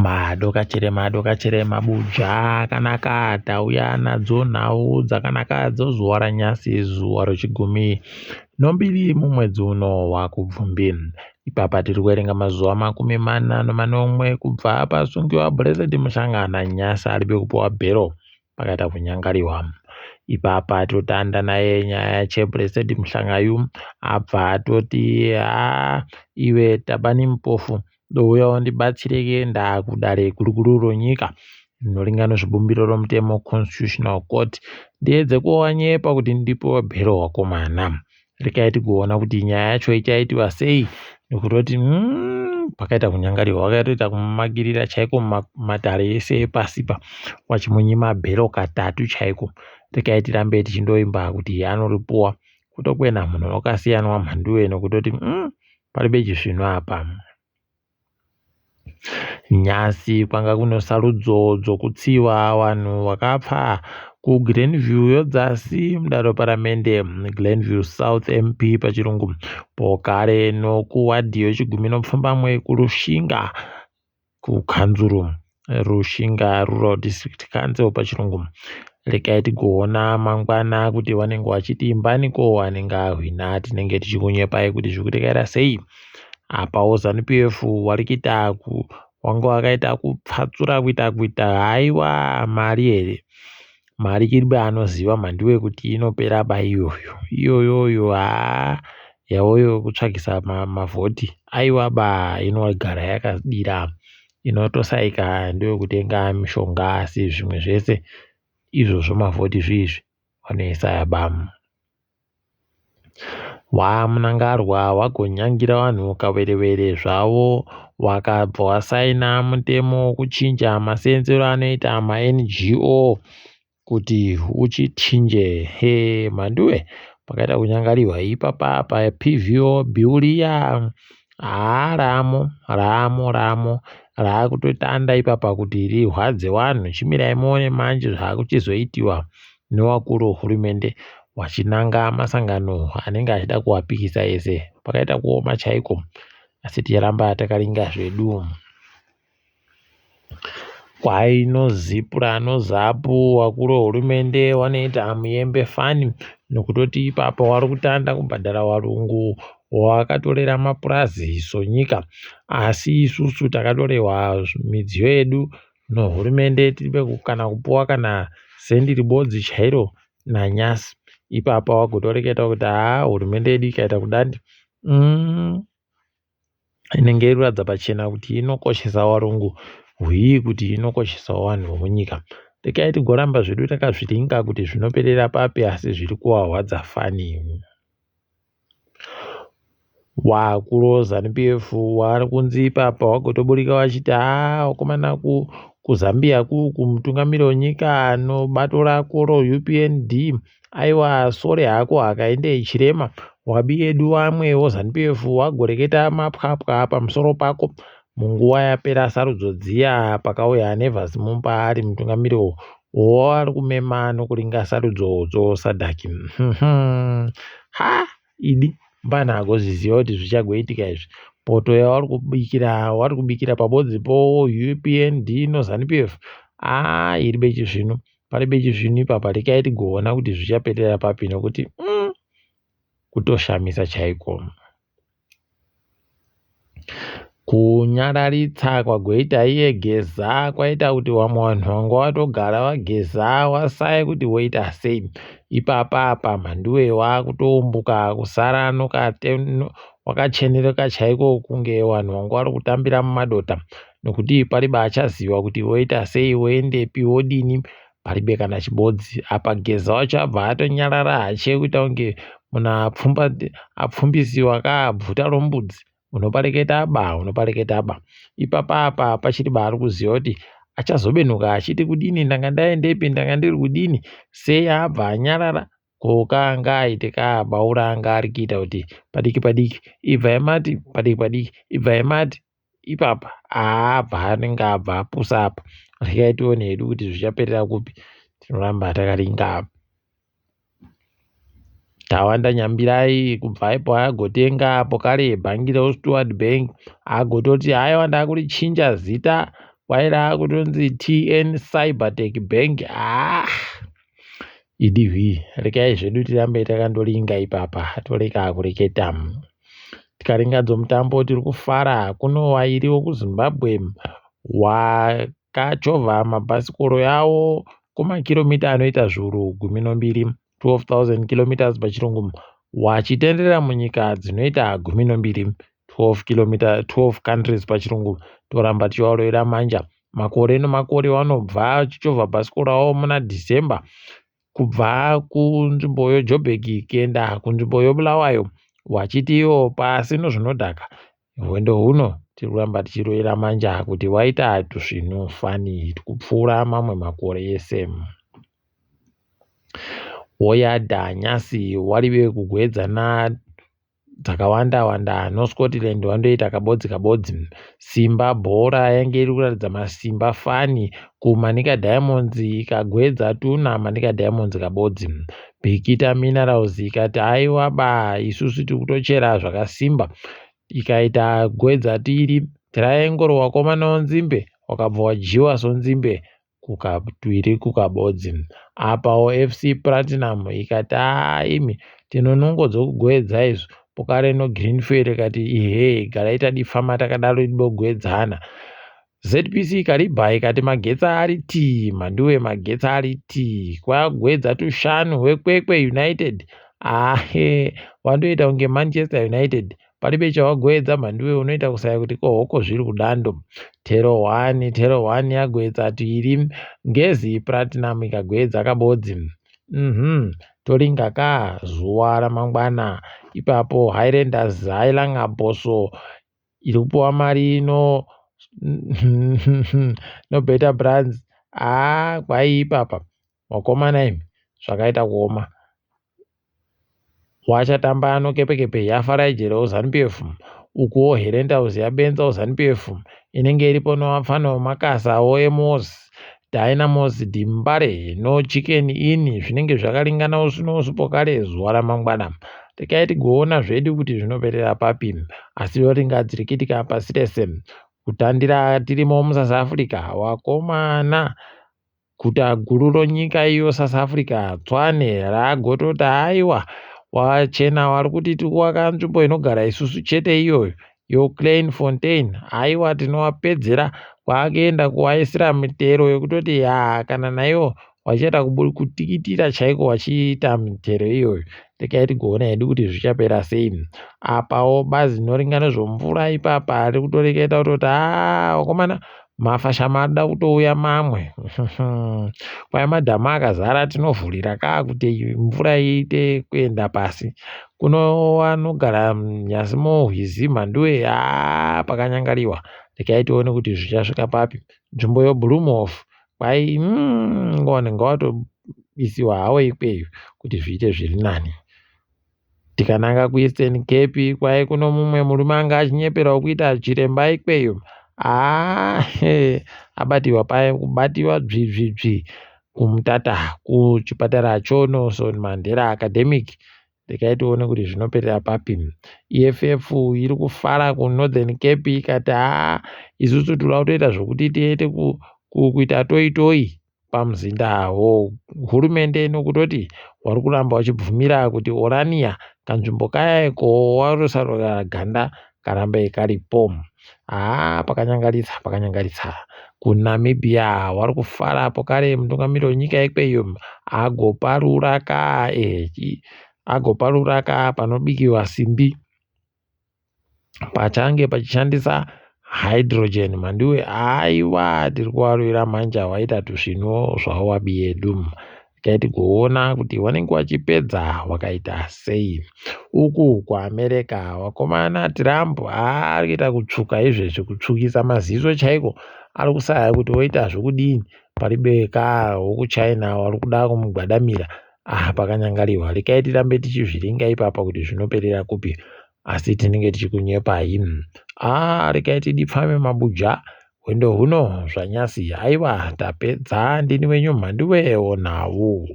Madokachere mabuja akanaka tauya nadzo nhau dzakanaka dzozuva ranyasi zuva rechigumi nombiri mumwedzi uno wakubvumbi. Ipapa tiri kuverenga mazuva 41 kubva pasungiwa Blessed Mushangana nyasa aribe kupuwa bhero pakaita kunyangariwa. Ipapa totanda naye nyaya cheBlessed Mushangayu abva atoti iwe tabani mupofu douya undibatsirike ndakudare guruguru ronyika rinoringana zvibumbiro romutemo Constitutional Court ndiedze kuwanyepa kuti ndipuwe bhero wakomana. Rikaiti kuona kuti nyaya yacho ichaitiwa sei nekutoti pakaita kunyangariwa wakatoita kumumagirira chaiko matare ese epasipa wachimunyima bhero katatu chaiko. Rikaiti rambe tichindoimba kuti anoripuwa kutokwena munhu wakasiyanwa mhanduwe nekutoti paribe chizvino apa. Nyasi kwanga kuno sarudzo dzokutsiwa vanhu vakapfa kuGlenview yodzasi mudare paramende Glenview South MP pachirungu pokare nokuwadhi yechigumi nopfumbamwe kurushinga kukanzuru Rushinga Rural District Council pachirungu. Rikaiti kuona mangwana kuti vanenge vachiti imbaniko wanenge ahwina tinenge tichikunyepai kuti zvirikutekera sei. Apa ZANU-PF warikita wangu wakaita kupfatsura kuita haiwa mari here mari chiribe anoziva mhandiwe kuti inopera ba iyoyo yawoyo kutsvagisa mavhoti aiwa ba inogara yakadira inotosaika ndewe kutenga mishonga asi zvimwe zvese izvozvo mavhoti zviizvi vanoisa yabamu. Wamunangarwa wagonyangira vanhu kaverevere zvavo wakabva wasaina mutemo wekuchinja maseenzero anoita maNGO kuti uchichinje mhanduwe pakaita kunyangariwa ipapa PVO Biuria ramo raakutotanda ipapa kuti rihwadze vanhu. Chimirai muone manje zvaakuchizoitiwa nevakuru vehurumende wachinanga masangano anenge achida kuwapikisa ese pakaita kuoma chaiko asi ticharamba takaringa zvedu. Kwainozipura nozapu vakuru vehurumende vanoita muyembe fani nokutoti ipapa wari kutanda kubhadhara varungu wakatorera mapurazi sonyika asi isusu takatorehwa midziyo yedu nohurumende tiribe kana kupuwa kana sendi ribodzi chairo nanyasi. Ipapa wagotoreketa kuti hurumende yedu ikaita kudandi inenge iriradza pachena kuti inokoshesa varungu hwii kuti inokoshesawo vanhu vomunyika. Rikaiti goramba zvedu takazviringa kuti zvinoperera papi asi zviri kuwahwadza fani. Wakuru ZANU-PF vari kunzi ipapa wagotoburika wachiti wakomana kuZambia kumutungamiri wenyika anobato rako roUPND aiwa sore hako hakaende ichirema wabi edu vamwewo ZANU-PF wagoreketa mapwapwa pamusoro pako munguva yapera sarudzo dziya pakauya Nevers Mumba ari mutungamiri wari kumema nokuringa sarudzo sadhaki idi mbana agozviziva kuti zvichagoitika izvi poto yavari kubikira pabodzipo UPND noZANU-PF iribe chizvino paribe chizvino ipapa rikaiti kuona kuti zvichaperera papi nokuti kutoshamisa chaiko. Kunyararitsa kwagoita iye Geza kwaita kuti vamwe vanhu vanga watogara wageza wasaye kuti woita sei. Ipapa apa mhanduwe wakutoumbuka kusara wakacheneruka chaiko kunge vanhu vanga vari kutambira mumadota nokuti paribe achaziva kuti woita sei woendepi wodini paribe kana chibodzi. Apa Geza wacho abva atonyarara hachekuita kunge munhu apfumbisiwa kabvuta rombudzi unopareketa ba. Ipapa apa pachiri baari kuziva kuti achazobenuka achiti kudini ndanga ndaendepi ndanga ndiri kudini sei abva anyarara kokanga aite kabaura anga ari kuita kuti padiki ibvai mati padiki ibvai mati ipapa abva anenge abva apusa apa. Rikaitiwo nedu kuti zvichaperera kupi tinoramba takaringa apa. Tawanda Nyambirai kubva ipo agotenga pokare bhangi reSteward Bank agototi haiwa ndakurichinja zita waida kutonzi TN Cybertech Bank. Idihwi rekai zvedu tirambe takandolinga ipapa toreka kureketa. Tikaringadzo mutambo tiri kufara kuno wairiwo kuZimbabwe wakachovha mabhasikoro yawo kumakiromita anoita zviuru 12 12,000 km pachirungu wachitenderera munyika dzinoita 12 12 countries pachirungu. Toramba tichivarovera manja makore nemakore vanobva vachichovha bhasikoro avo muna December kubva kunzvimbo yeJoburg kuenda kunzvimbo yeBulawayo wachitiwo pasino zvinodhaka. Hwendo huno tiri kuramba tichirovera manja kuti waita zvinhu fani kupfuura mamwe makore ese. Woyadha nyasi warive kugwedzana dzakawanda noScotland wandoita kabodzi. Simba bhora yange iri kuratidza masimba fani kuManika Diamonds ikagwedza tuna Manika Diamonds kabodzi. Bhikita Minerals ikati aiwa isusu tiri kutochera zvakasimba ikaita gwedza tiri Triangle wakomana wenzimbe wakabva wajiwa sonzimbe kukatwiri kukabodzi. Apawo FC Platinum ikati imi tinonongodzo kugwedza izvo pokare no Greenfield ikati garaita difama takadaro idibogwedzana. ZPC ikariba ikati magetsa ari ti manduwe magetsa ari ti kwagwedza tushanu wekwekwe United wandoita kunge Manchester United paribe chawagwedza manduwe unoita kusaya kuti kohoko zviri kudando. Tero 1 yagwedza tuiri Ngezi Platinum ikagwedza kabodzi. Toringa zuwa ramangwana ipapo Highlanders hailanga boso iri kupuwa mari no Better Brands. Kwai ipapa wakomana imi zvakaita kuoma. Wachatamba noKepekepe yafaraijerewo ZANU-PF ukuwo Highlanders yabenzawo ZANU-PF inenge iripo novafana Makasawo eMos Dynamos Dimbare no Chicken Inn zvinenge zvakaringana usu pokare zuwa ramangwana. Tikaiti goona zvedu kuti zvinoperera papi asi ringadzikitika pasi rese kutandira tirimo muSouth Africa. Wakomana guta guru ronyika iyo South Africa Tswane ragotota aiwa wachena vari kuti tikuwaka nzvimbo inogara isusu chete iyoyo yoKleinfontein aiwa tinovapedzera kwaakaenda kuvaisira mitero yekutoti kana naiwo wachiita kutikitira chaiko wachiita mitero iyoyo. Tikaiti goona hedu kuti zvichapera sei. Apawo bazi rinoringana zvomvura ipapa ari kutoreketa kutoti wakomana mafasha mada kutouya mamwe kwai madhamu akazara tinovhurira kuti mvura iite kuenda pasi. Kuno vanogara nyasi mohwizi mhanduwe pakanyangariwa. Tikaitione kuti zvichasvika papi. Nzvimbo yeBlumhof kwai ngawatoisiwa hawo ikweyo kuti zviite zviri nani. Tikananga kuEastern Cape kwai kuno mumwe murume anga achinyeperawo kuita chiremba ikweyo abatiwa kubatiwa dzvi kumutata kuchipatara choNelson Mandela Academic. Tikaitione kuti zvinoperera papi. EFF iri kufara kuNorthern Cape ikati isusu tiri kutoita zvokuti tiete kuita toyi pamuzindawo. Hurumende nokutoti wari kuramba wachibvumira kuti Orania kanzvimbo kayako warosarwa ganda karambe karipo. Pakanyangaritsa. KuNamibia wari kufara pokare mutungamiriri wenyika ikweyo agoparura panobikiwa simbi pachange pachishandisa hydrogen mandiwe aiwa tiri kuvarovera manja waita tuzvino zvavo wabi yedu. Tikaiti kuona kuti wanenge wachipedza wakaita sei. Uku kuAmerica wakomana Trump ari kuita kutsvuka izvezvi kutsvukisa maziso chaiko ari kusaya kuti woita zvokudini paribe wokuChina wari kuda kumugwadamira. Pakanyangariwa. Rekai tirambe tichizviringa ipapa kuti zvinoperera kupi asi tinenge tichikunyepai. Rekai tidipfame mabuja hwendo huno zvanyasi aiwa tapedza ndini wenyu mhandiwe onawo.